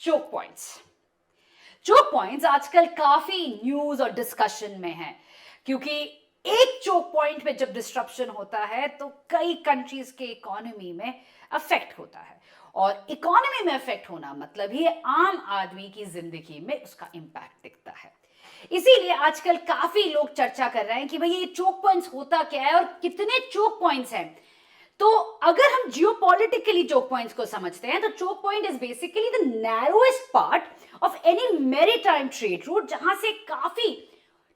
Choke points. Choke points आजकल काफी news और डिस्कशन में है, क्योंकि एक चोक पॉइंट पे जब डिस्ट्रप्शन होता है तो कई कंट्रीज के इकोनॉमी में अफेक्ट होता है, और इकोनॉमी में अफेक्ट होना मतलब ही आम आदमी की जिंदगी में उसका इंपैक्ट दिखता है। इसीलिए आजकल काफी लोग चर्चा कर रहे हैं कि भाई ये चोक पॉइंट्स होता क्या है और कितने चोक पॉइंट्स हैं। तो अगर हम जियोपॉलिटिकली चोक पॉइंट्स को समझते हैं तो choke point is basically the narrowest part of any maritime trade route जहां से काफी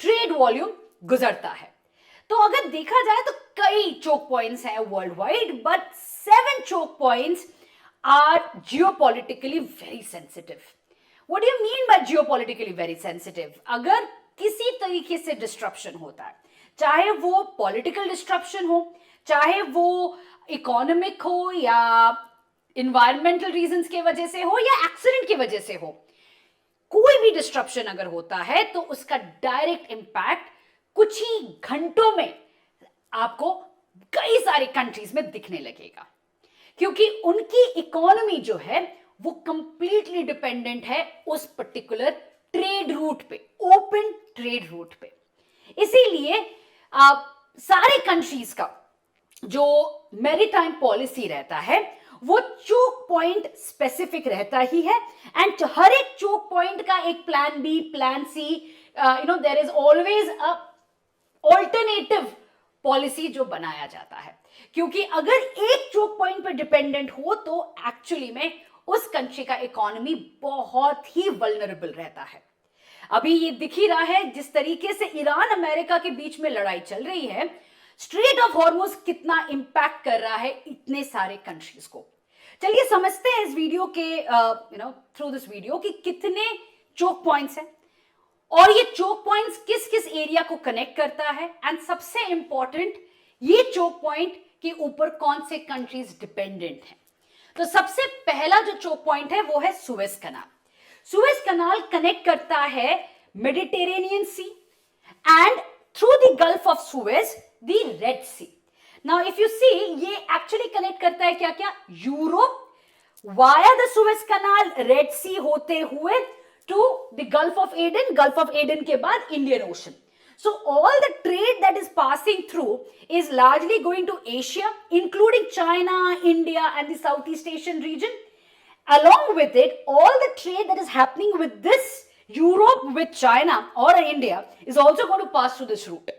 ट्रेड वॉल्यूम गुजरता है। तो अगर देखा जाए तो कई चोक पॉइंट्स हैं world wide, but 7 choke points are geopolitically very sensitive. What do you mean by geopolitically very sensitive? अगर किसी तरीके से डिस्ट्रप्शन होता है, चाहे वो पॉलिटिकल डिस्ट्रप्शन हो, चाहे वो इकोनॉमिक हो या इन्वायरमेंटल रीजंस की वजह से हो या एक्सीडेंट की वजह से हो, कोई भी डिस्ट्रप्शन अगर होता है तो उसका डायरेक्ट इंपैक्ट कुछ ही घंटों में आपको कई सारी कंट्रीज में दिखने लगेगा, क्योंकि उनकी इकोनॉमी जो है वो कंप्लीटली डिपेंडेंट है उस पर्टिकुलर ट्रेड रूट पे, ओपन ट्रेड रूट पे। इसीलिए सारे कंट्रीज का जो मैरीटाइम पॉलिसी रहता है वो चोक पॉइंट स्पेसिफिक रहता ही है, एंड हर एक चोक पॉइंट का एक plan B, plan C, there is always a alternative policy जो बनाया जाता है। क्योंकि अगर एक चोक पॉइंट पर डिपेंडेंट हो तो एक्चुअली में उस कंट्री का इकोनॉमी बहुत ही वल्नरेबल रहता है। अभी ये दिख ही रहा है जिस तरीके से ईरान अमेरिका के बीच में लड़ाई चल रही है, स्ट्रेट ऑफ हॉर्मुज कितना इंपैक्ट कर रहा है इतने सारे कंट्रीज को। चलिए समझते हैं इस वीडियो के थ्रू दिस वीडियो कि कितने चोक पॉइंट्स हैं और ये चोक पॉइंट्स किस किस एरिया को कनेक्ट करता है, एंड सबसे इंपॉर्टेंट ये चोक पॉइंट के ऊपर कौन से कंट्रीज डिपेंडेंट हैं। तो सबसे पहला जो चोक पॉइंट है वो है Suez Canal. Suez Canal connect करता है Mediterranean Sea and through the Gulf of Suez the Red Sea. Now if you see, ये एक्चुअली कनेक्ट करता है क्या क्या, Europe via the Suez Canal, Red Sea होते हुए to the Gulf of Aden, Gulf of Aden के बाद Indian Ocean. So all the trade that is passing through is largely going to Asia, including China, India and the Southeast Asian region. Along with it, all the trade that is happening with this Europe, with China or India is also going to pass through this route.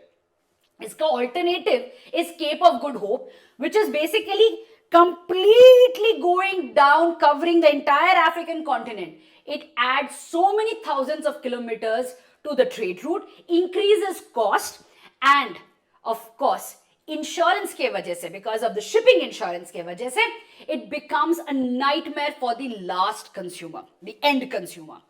इसका alternative is Cape of Good Hope, which is basically completely going down, covering the entire African continent. It adds so many thousands of kilometers to the trade route, increases cost, and of course insurance के वजह से, because of the shipping insurance के वजह से, it becomes a nightmare for the last consumer, the end consumer.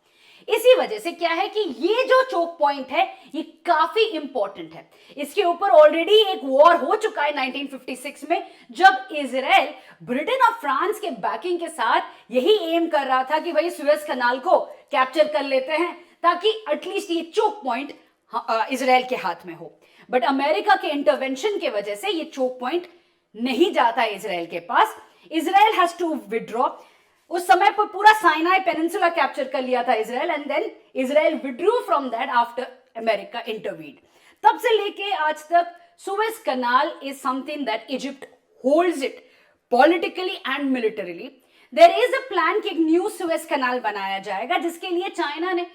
इसी वजह से क्या है कि ये जो चोक पॉइंट है ये काफी इंपॉर्टेंट है। इसके ऊपर ऑलरेडी एक वॉर हो चुका है 1956 में, जब इजराइल ब्रिटेन और फ्रांस के बैकिंग के साथ यही एम कर रहा था कि भाई सुएज कनाल को कैप्चर कर लेते हैं ताकि एटलीस्ट ये चोक पॉइंट इजराइल के हाथ में हो। बट अमेरिका के इंटरवेंशन के वजह से ये चोक पॉइंट नहीं जाता है इजराइल के पास। Israel has to withdraw. उस समय पर पूरा साइनाई पेनिनसुला कैप्चर कर लिया था Israel, and then Israel withdrew from that after America intervened. तब से लेके आज तक Suez Canal is something that Egypt holds it politically and militarily. There is a plan कि एक न्यू सुएज कनाल बनाया जाएगा जिसके लिए चाइना ने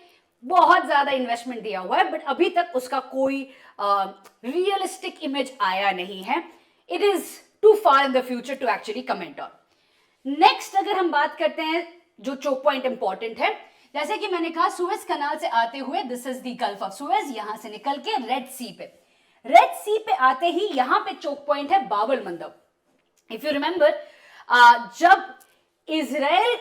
बहुत ज्यादा इन्वेस्टमेंट दिया हुआ है, बट अभी तक उसका कोई रियलिस्टिक इमेज आया नहीं है। It is too far in the future to actually comment on. Next अगर हम बात करते हैं जो चोक पॉइंट इंपॉर्टेंट है, जैसे कि मैंने कहा सुएज कनाल से आते हुए this is the Gulf of Suez, यहां से निकल के रेड सी पे आते ही यहां पे चोक पॉइंट है Bab el Mandeb. If you remember, जब इजराइल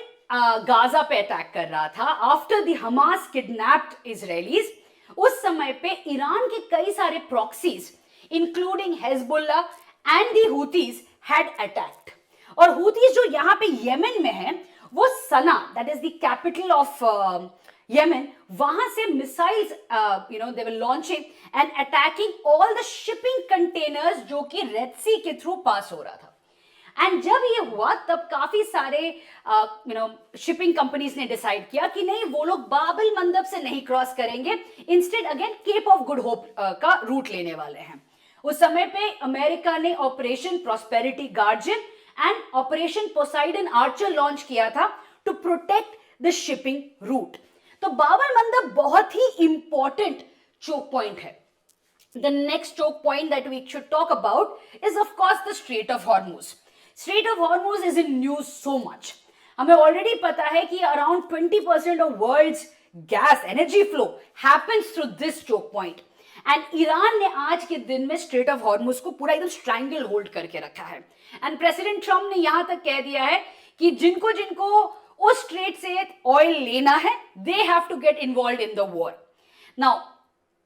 गाजा पे अटैक कर रहा था after the Hamas kidnapped Israelis, उस समय पे ईरान के कई सारे proxies including Hezbollah and the Houthis had attacked. और हूतीज जो यहाँ पे येमेन में है वो Sanaa, that is the capital of Yemen, वहां से missiles they were launching and attacking all the shipping containers जो कि रेड सी के थ्रू पास हो रहा था। एंड जब ये हुआ तब काफी सारे शिपिंग कंपनीज ने डिसाइड किया कि नहीं, वो लोग बाबल मंदब से नहीं क्रॉस करेंगे, instead again Cape of Good Hope का रूट लेने वाले हैं। उस समय पे अमेरिका ने Operation Prosperity Guardian and Operation Poseidon Archer launch किया था to protect the shipping route. तो बाबल मंदब बहुत ही इंपॉर्टेंट चोक पॉइंट है। The next choke point that we should talk about is of course the Strait of Hormuz. Strait of Hormuz is in news so much. हमें already पता है कि around 20% of world's gas energy flow happens through this choke point. And Iran ने आज के दिन में Strait of Hormuz को पूरा एकदम strangle hold करके रखा है। And President Trump ने यहाँ तक कह दिया है कि जिनको जिनको उस स्ट्रेट से ऑयल लेना है, they have to get involved in the war. Now,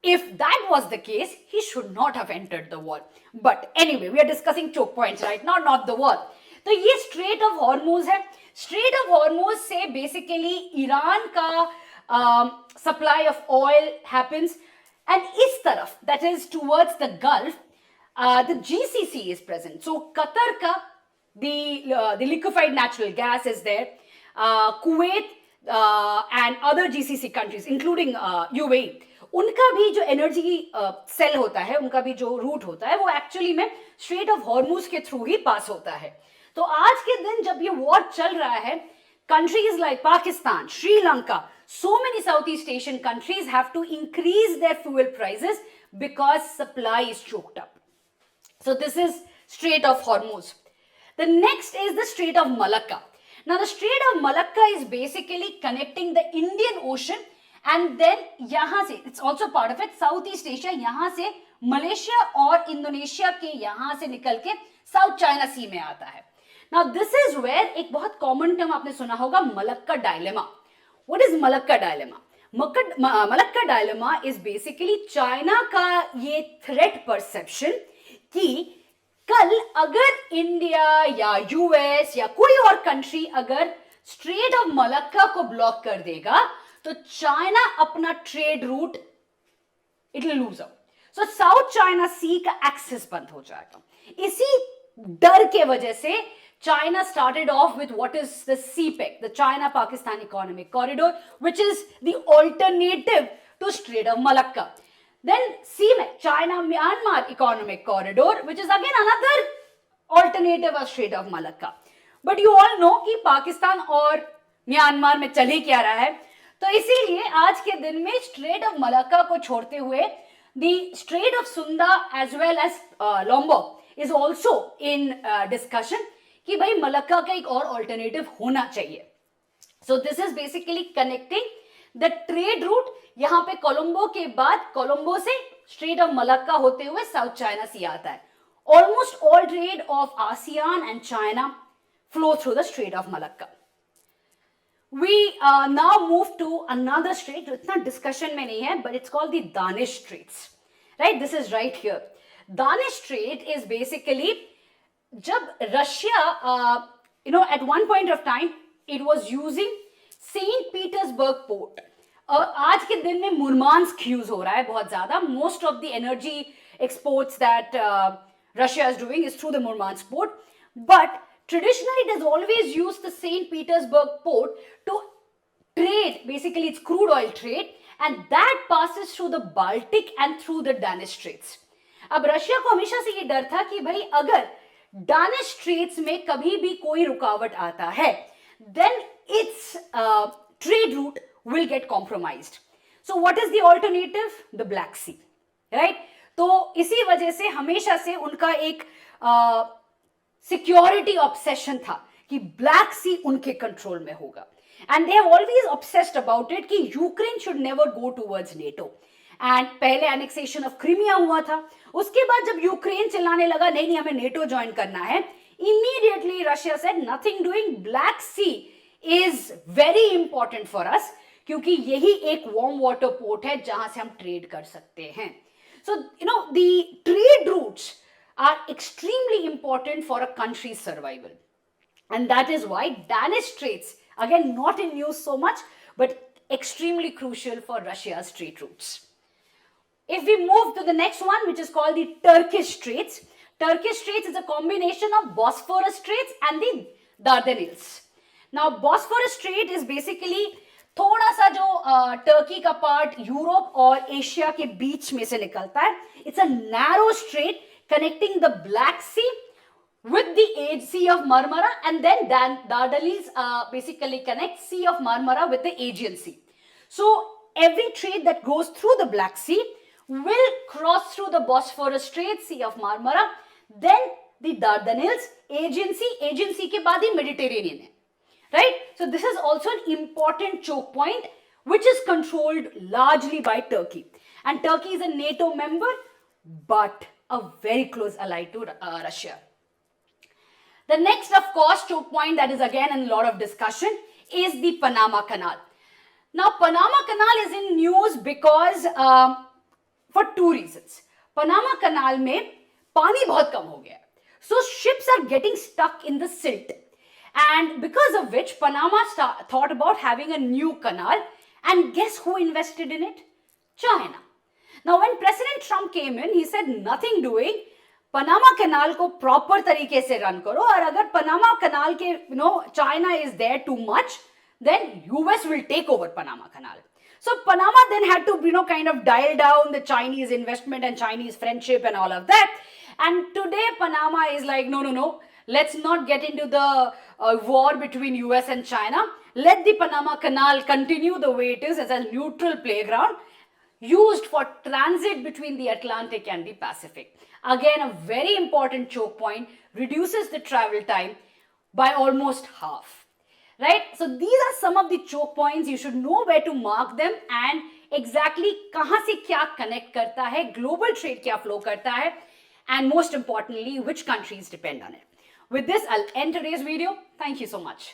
if that was the case, he should not have entered the war. But anyway, we are discussing choke points right now, not the war. तो ये Strait of Hormuz है। Strait of Hormuz से basically Iran का supply of oil happens, and इस तरफ, that is towards the Gulf, the GCC is present. So Qatar का the liquefied natural gas is there. Kuwait and other GCC countries, including UAE, उनका भी जो energy cell होता है, उनका भी जो रूट होता है, वो एक्चुअली में स्ट्रेट ऑफ हॉर्मुज के थ्रू ही पास होता है। तो आज के दिन जब ये वॉर चल रहा है, countries like Pakistan, Sri Lanka, so many Southeast Asian countries have to increase their fuel prices because supply is choked up. So this is Strait of Hormuz. The next is the Strait of Malacca. Now the Strait of Malacca is basically connecting the Indian Ocean and then यहाँ से, it's also part of it, Southeast Asia, यहाँ से Malaysia और Indonesia के यहाँ से निकल के साउथ चाइना सी में आता है। Now this is where एक बहुत कॉमन टर्म आपने सुना होगा, Malacca dilemma. What is Malacca dilemma? Malacca dilemma is basically China का ये थ्रेट परसेप्शन कि कल अगर इंडिया या यूएस या कोई और कंट्री अगर स्ट्रेट ऑफ मलक्का को ब्लॉक कर देगा तो चाइना अपना trade route it will lose out. So South China Sea का एक्सेस बंद हो जाएगा। इसी डर के वजह से China started off with what is the CPEC, the China-Pakistan Economic Corridor, which is the alternative to Strait of Malacca. Then CMEC, China-Myanmar Economic Corridor, which is again another alternative of Strait of Malacca. But you all know कि पाकिस्तान और Myanmar में चल ही क्या रहा है, तो इसीलिए आज के दिन में स्ट्रेट ऑफ मलक्का को छोड़ते हुए the Strait of Sunda as well as Lombok is also in discussion कि भाई मलक्का का एक और ऑल्टरनेटिव होना चाहिए। So this is basically connecting the trade route. यहाँ पे कोलंबो के बाद, कोलंबो से स्ट्रेट ऑफ मलक्का होते हुए साउथ चाइना सी आता है। Almost all trade of ASEAN and China flow through the Strait of Malacca. We now move to another strait जो इतना डिस्कशन में नहीं है, but it's called the Danish Straits, right? This is right here. Danish Strait is basically जब Russia at one point of time it was using Saint Petersburg port. आज के दिन में मुरमांस्क यूज हो रहा है बहुत ज्यादा। Most of the energy exports that Russia is doing is through the मुरमांस्क port, but traditionally it has always used the St. Petersburg port to trade, basically it's crude oil trade, and that passes through the Baltic and through the Danish Straits. अब Russia को हमेशा से ये डर था कि भाई अगर Danish Straits में कभी भी कोई रुकावट आता है, then its trade route will get compromised. So what is the alternative? The Black Sea, right? तो इसी वजह से हमेशा से उनका एक सिक्योरिटी ऑब्सेशन था कि ब्लैक सी उनके कंट्रोल में होगा, and they have always obsessed about it कि Ukraine should never go towards NATO. And पहले एनेक्सेशन ऑफ क्रीमिया हुआ था, उसके बाद जब यूक्रेन चिल्लाने लगा नहीं नहीं हमें नेटो ज्वाइन करना है, immediately Russia said nothing doing, Black Sea is very important for us, क्योंकि यही एक वार्म वाटर पोर्ट है जहां से हम ट्रेड कर सकते हैं। So you know the trade routes are extremely important for a country's survival, and that is why Danish Straits, again not in news so much, but extremely crucial for Russia's trade routes. If we move to the next one, which is called the Turkish Straits, Turkish Straits is a combination of Bosphorus Straits and the Dardanelles. Now Bosphorus Strait is basically थोड़ा सा जो Turkey का part Europe और Asia के बीच में से निकलता है. It's a narrow strait connecting the Black Sea with the Sea of Marmara, and then Dardanelles basically connect Sea of Marmara with the Aegean Sea. So every trade that goes through the Black Sea will cross through the Bosphorus Strait, Sea of Marmara, then the Dardanelles, Aegean Sea के बाद ही Mediterranean है, right? So this is also an important choke point which is controlled largely by Turkey, and Turkey is a NATO member but a very close ally to Russia. The next, of course, choke point that is again in a lot of discussion is the Panama Canal. Now, Panama Canal is in news because for two reasons. Panama Canal में पानी बहुत कम हो गया, so ships are getting stuck in the silt, and because of which Panama thought about having a new canal, and guess who invested in it? China. Now, when President Trump came in, he said nothing doing. Panama Canal को proper तरीके से run करो, और अगर Panama canal के China is there too much, then US will take over Panama Canal. So Panama then had to kind of dial down the Chinese investment and Chinese friendship and all of that. And today Panama is like, no, let's not get into the war between US and China. Let the Panama Canal continue the way it is as a neutral playground used for transit between the Atlantic and the Pacific. Again, a very important choke point, reduces the travel time by almost half. Right? So these are some of the choke points. You should know where to mark them and exactly कहाँ से क्या connect करता है, global trade क्या flow करता है, and most importantly, which countries depend on it. With this, I'll end today's video. Thank you so much.